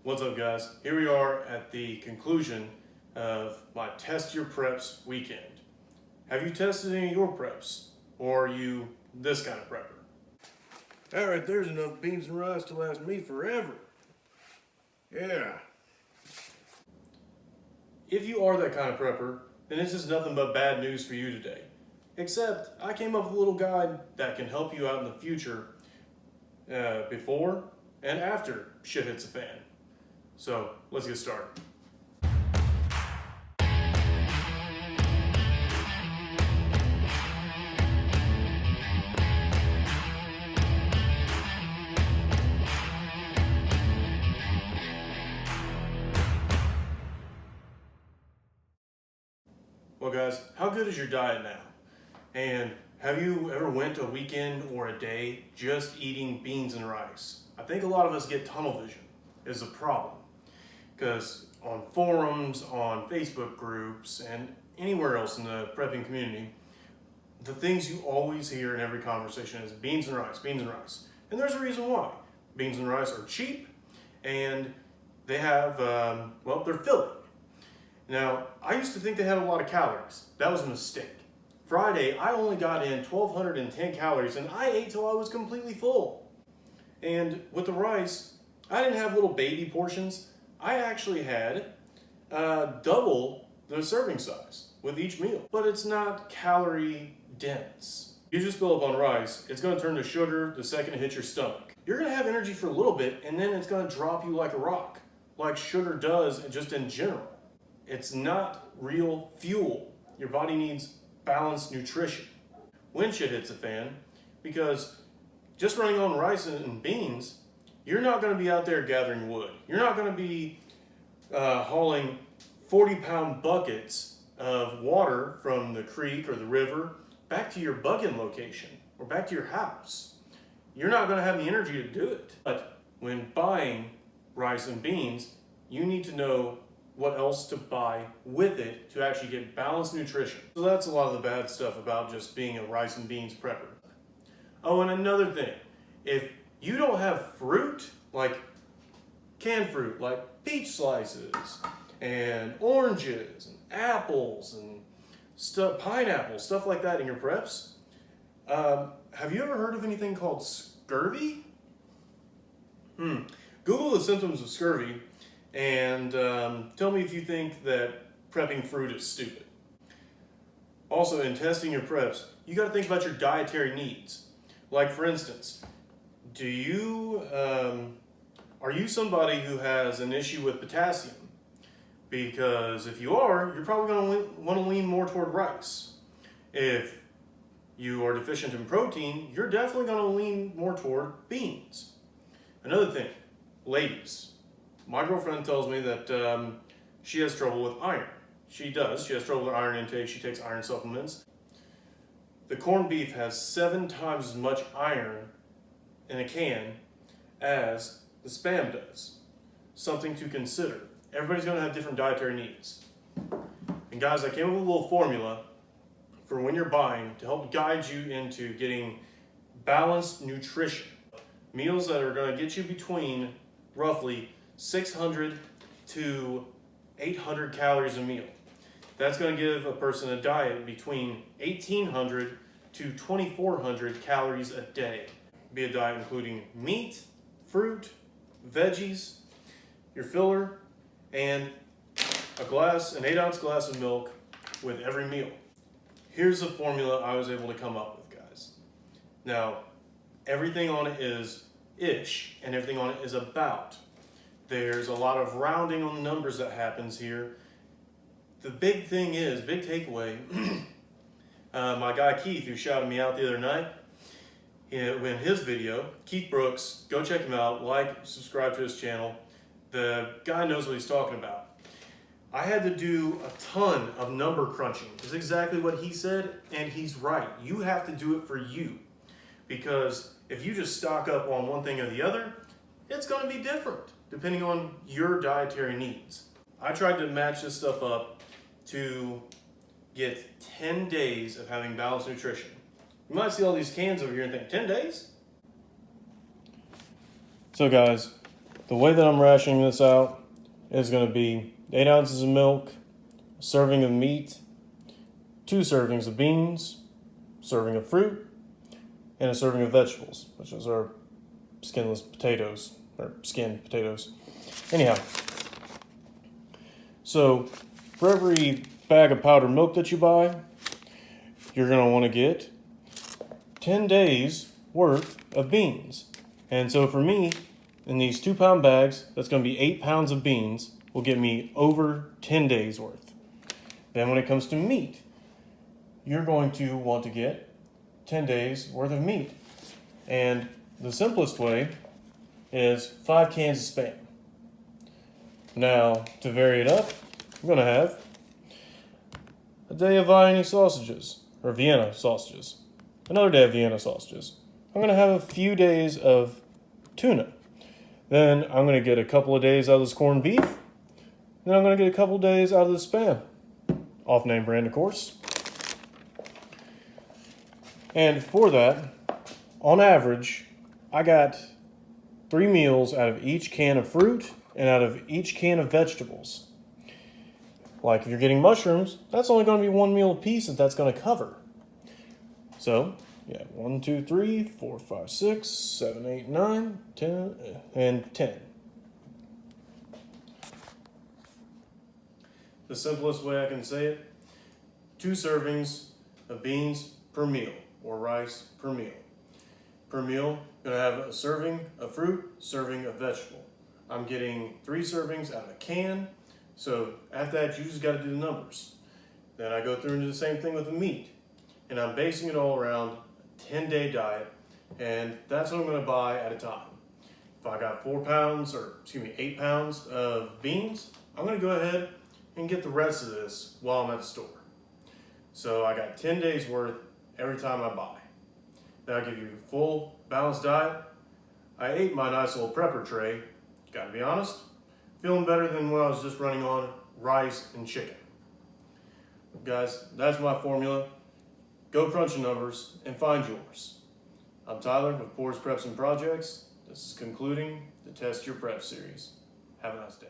What's up, guys? Here we are at the conclusion of my Test Your Preps weekend. Have you tested any of your preps? Or are you this kind of prepper? All right, there's enough beans and rice to last me forever. Yeah. If you are that kind of prepper, then this is nothing but bad news for you today. Except I came up with a little guide that can help you out in the future before and after shit hits the fan. So let's get started. Well guys, how good is your diet now? And have you ever went a weekend or a day just eating beans and rice? I think a lot of us get tunnel vision is a problem. Because on forums, on Facebook groups, and anywhere else in the prepping community, the things you always hear in every conversation is beans and rice, beans and rice. And there's a reason why. Beans and rice are cheap, and they have, they're filling. Now, I used to think they had a lot of calories. That was a mistake. Friday, I only got in 1,210 calories, and I ate till I was completely full. And with the rice, I didn't have little baby portions. I actually had double the serving size with each meal, but it's not calorie dense. You just fill up on rice, it's gonna turn to sugar the second it hits your stomach. You're gonna have energy for a little bit, and then it's gonna drop you like a rock, like sugar does just in general. It's not real fuel. Your body needs balanced nutrition when shit hits the fan, because just running on rice and beans, you're not going to be out there gathering wood. You're not going to be hauling 40-pound buckets of water from the creek or the river back to your bugging location or back to your house. You're not going to have the energy to do it. But when buying rice and beans, you need to know what else to buy with it to actually get balanced nutrition. So that's a lot of the bad stuff about just being a rice and beans prepper. Oh, and another thing, if you don't have fruit, like canned fruit, like peach slices and oranges and apples and pineapples, stuff like that in your preps, have you ever heard of anything called scurvy? Google the symptoms of scurvy and tell me if you think that prepping fruit is stupid. Also, in testing your preps, you got to think about your dietary needs. Like for instance, are you somebody who has an issue with potassium? Because if you are, you're probably going to want to lean more toward rice. If you are deficient in protein, you're definitely going to lean more toward beans. Another thing, ladies. My girlfriend tells me that she has trouble with iron. She does. She has trouble with iron intake. She takes iron supplements. The corned beef has 7 times as much iron in a can as the Spam does. Something to consider. Everybody's going to have different dietary needs. And guys, I came up with a little formula for when you're buying to help guide you into getting balanced nutrition. Meals that are going to get you between roughly 600 to 800 calories a meal. That's going to give a person a diet between 1,800 to 2,400 calories a day. Be a diet including meat, fruit, veggies, your filler, and an 8-ounce glass of milk with every meal. Here's the formula I was able to come up with, guys. Now, everything on it is ish, and everything on it is about. There's a lot of rounding on the numbers that happens here. The big thing is, big takeaway, my guy Keith, who shouted me out the other night, in his video, Keith Brooks, go check him out, like, subscribe to his channel. The guy knows what he's talking about. I had to do a ton of number crunching. It's exactly what he said, and he's right. You have to do it for you. Because if you just stock up on one thing or the other, it's going to be different depending on your dietary needs. I tried to match this stuff up to get 10 days of having balanced nutrition. You might see all these cans over here and think, 10 days? So guys, the way that I'm rationing this out is going to be 8 ounces of milk, a serving of meat, 2 servings of beans, serving of fruit, and a serving of vegetables, which is our skinless potatoes, or skinned potatoes. Anyhow, so for every bag of powdered milk that you buy, you're going to want to get 10 days worth of beans. And so for me, in these 2-pound bags, that's going to be 8 pounds of beans, will get me over 10 days worth. Then when it comes to meat, you're going to want to get 10 days worth of meat. And the simplest way is 5 cans of Spam. Now, to vary it up, I'm going to have a day of Vienna sausages, or Vienna sausages. Another day of Vienna sausages. I'm going to have a few days of tuna. Then I'm going to get a couple of days out of this corned beef. Then I'm going to get a couple of days out of the Spam. Off-name brand, of course. And for that, on average, I got 3 meals out of each can of fruit and out of each can of vegetables. Like if you're getting mushrooms, that's only going to be 1 meal apiece that's going to cover. So, yeah, 1, 2, 3, 4, 5, 6, 7, 8, 9, 10, and 10. The simplest way I can say it, 2 servings of beans per meal, or rice per meal. Per meal, going to have a serving of fruit, serving of vegetable. I'm getting 3 servings out of a can, so after that you just got to do the numbers. Then I go through and do the same thing with the meat, and I'm basing it all around a 10-day diet, and that's what I'm going to buy at a time. If I got 8 pounds of beans, I'm going to go ahead and get the rest of this while I'm at the store. So I got 10 days worth every time I buy. Then I give you a full balanced diet. I ate my nice little prepper tray. Gotta be honest, feeling better than when I was just running on rice and chicken. Guys, that's my formula. Go crunch the numbers and find yours. I'm Tyler with Poor's Preps and Projects. This is concluding the Test Your Prep series. Have a nice day.